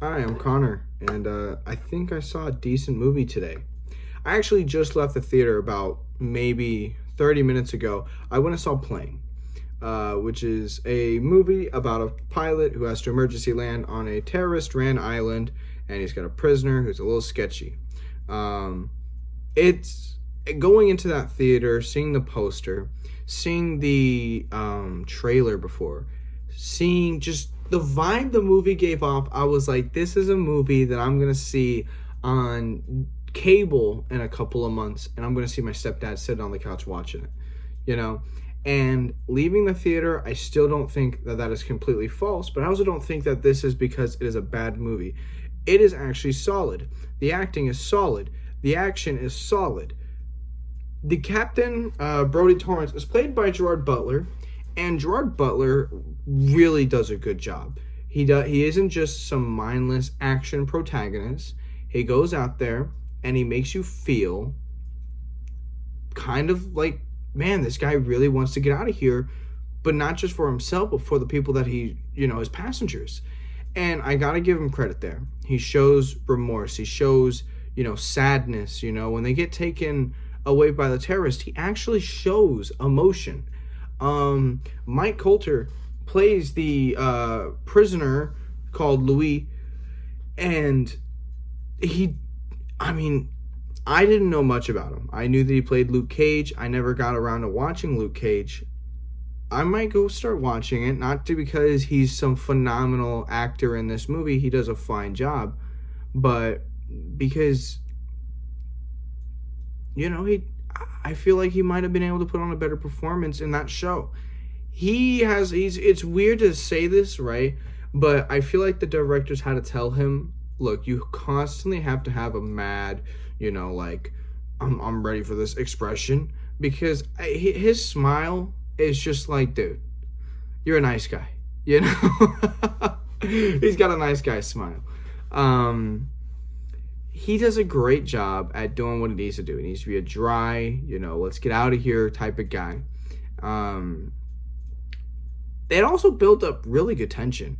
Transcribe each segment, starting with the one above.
Hi, I'm Connor, and I think I saw a decent movie today. I actually just left the theater about maybe 30 minutes ago. I went and saw Plane, which is a movie about a pilot who has to emergency land on a terrorist-ran island, and he's got a prisoner who's a little sketchy. Um, it's going into that theater, seeing the poster, seeing the trailer before, seeing just the vibe the movie gave off. I was like, this is a movie that I'm gonna see on cable in a couple of months, and I'm gonna see my stepdad sitting on the couch watching it, you know. And leaving the theater, I still don't think that that is completely false, but I also don't think that this is because it is a bad movie. It is actually solid. The acting is solid. The action is solid. The captain, Brody Torrance, is played by Gerard Butler, and Gerard Butler really does a good job. He isn't just some mindless action protagonist. He goes out there and he makes you feel kind of like, man, this guy really wants to get out of here, but not just for himself, but for the people that his passengers. And I gotta give him credit there. He shows remorse. He shows, sadness. When they get taken away by the terrorist, he actually shows emotion. Mike Coulter plays the prisoner called Louis, and I didn't know much about him. I knew that he played Luke Cage. I never got around to watching Luke Cage. I might go start watching it, because he's some phenomenal actor in this movie. He does a fine job, but because I feel like he might have been able to put on a better performance in that show. It's weird to say this, right? But I feel like the directors had to tell him, look, you constantly have to have a mad, I'm ready for this expression, because his smile is just like, dude, you're a nice guy, He's got a nice guy smile. He does a great job at doing what he needs to do. He needs to be a dry, let's get out of here type of guy. It also built up really good tension.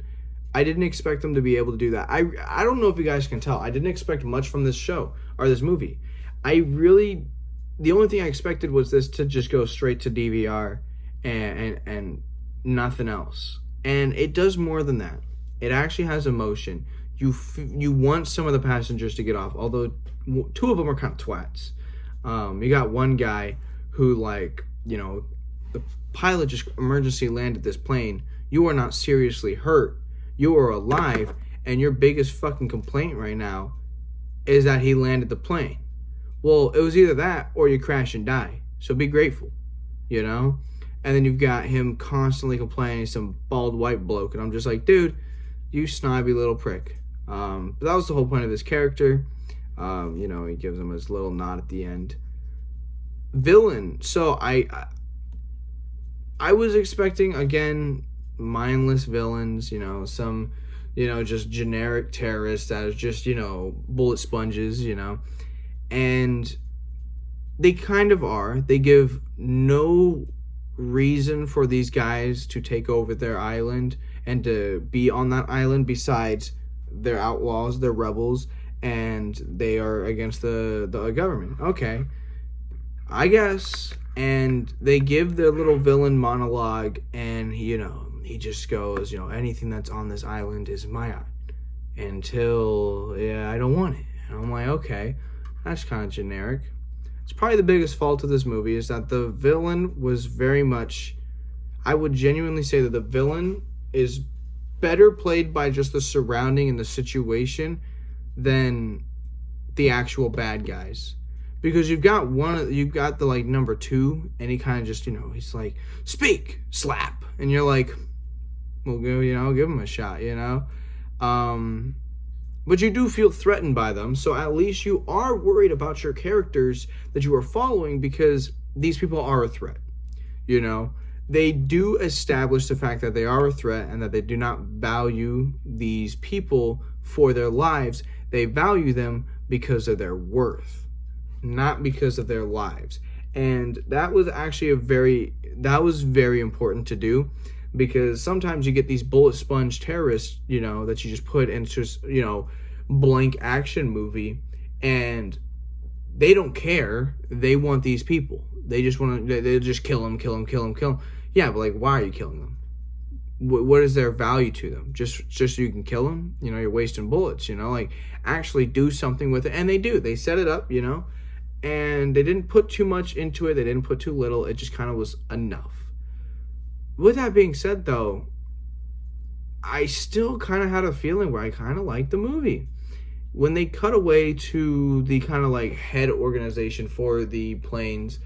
I didn't expect them to be able to do that. I don't know if you guys can tell. I didn't expect much from this show or this movie. The only thing I expected was this to just go straight to DVR and nothing else. And it does more than that. It actually has emotion. You want some of the passengers to get off, although two of them are kind of twats. You got one guy who, the pilot just emergency landed this plane. You are not seriously hurt. You are alive, and your biggest fucking complaint right now is that he landed the plane. Well, it was either that or you crash and die. So be grateful, And then you've got him constantly complaining, some bald white bloke, and I'm just like, dude, you snobby little prick. But that was the whole point of his character. He gives him his little nod at the end. Villain. So I was expecting, again, mindless villains, some, just generic terrorists that is just, bullet sponges, and they kind of are. They give no reason for these guys to take over their island and to be on that island besides they're outlaws, they're rebels, and they are against the government. Okay, I guess. And they give their little villain monologue, and he just goes, anything that's on this island is mine until I don't want it. And I'm like, okay, that's kind of generic. It's probably the biggest fault of this movie is that the villain was very much, I would genuinely say that the villain is better played by just the surrounding and the situation than the actual bad guys. Because you've got the number two, and he kind of just, he's like, speak, slap. And you're like, well, give him a shot, But you do feel threatened by them, so at least you are worried about your characters that you are following because these people are a threat, They do establish the fact that they are a threat and that they do not value these people for their lives. They value them because of their worth, not because of their lives. And that was actually very important to do, because sometimes you get these bullet sponge terrorists, that you just put into just, blank action movie, and they don't care. They want these people. They just want to. They just kill them, kill them, kill them, kill them. Yeah, but like, why are you killing them? What is their value to them? Just so you can kill them? You're wasting bullets. Like, actually do something with it, and they do. They set it up. And they didn't put too much into it. They didn't put too little. It just kind of was enough. With that being said, though, I still kind of had a feeling where I kind of liked the movie. When they cut away to the kind of like head organization for the planes,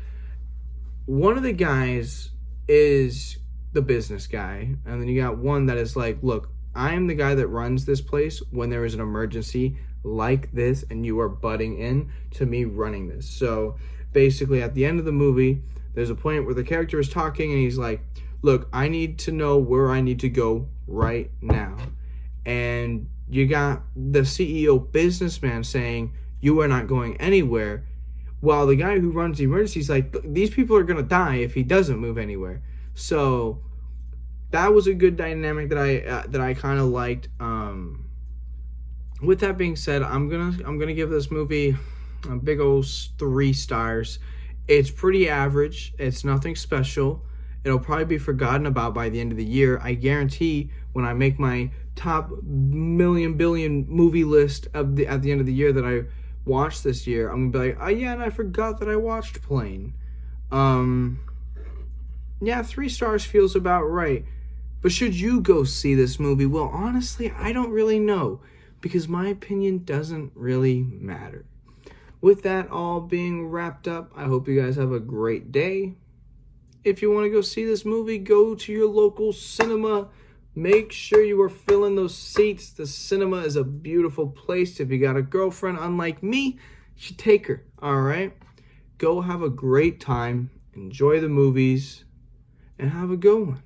one of the guys is the business guy, and then you got one that is like, look, I'm the guy that runs this place when there is an emergency like this, and you are butting in to me running this. So basically, at the end of the movie, there's a point where the character is talking, and he's like, look, I need to know where I need to go right now. And you got the CEO businessman saying, you are not going anywhere, while the guy who runs the emergency is like, these people are going to die if he doesn't move anywhere. So that was a good dynamic that I kind of liked. With that being said, I'm gonna give this movie a big old 3 stars. It's pretty average. It's nothing special. It'll probably be forgotten about by the end of the year. I guarantee when I make my top million billion movie list at the end of the year that I watched this year, I'm gonna be like, oh yeah, and I forgot that I watched Plane. Yeah, 3 stars feels about right. But should you go see this movie? Well, honestly, I don't really know, because my opinion doesn't really matter. With that all being wrapped up, I hope you guys have a great day. If you want to go see this movie, go to your local cinema. Make sure you are filling those seats. The cinema is a beautiful place. If you got a girlfriend, unlike me, you should take her, all right? Go have a great time. Enjoy the movies, and have a good one.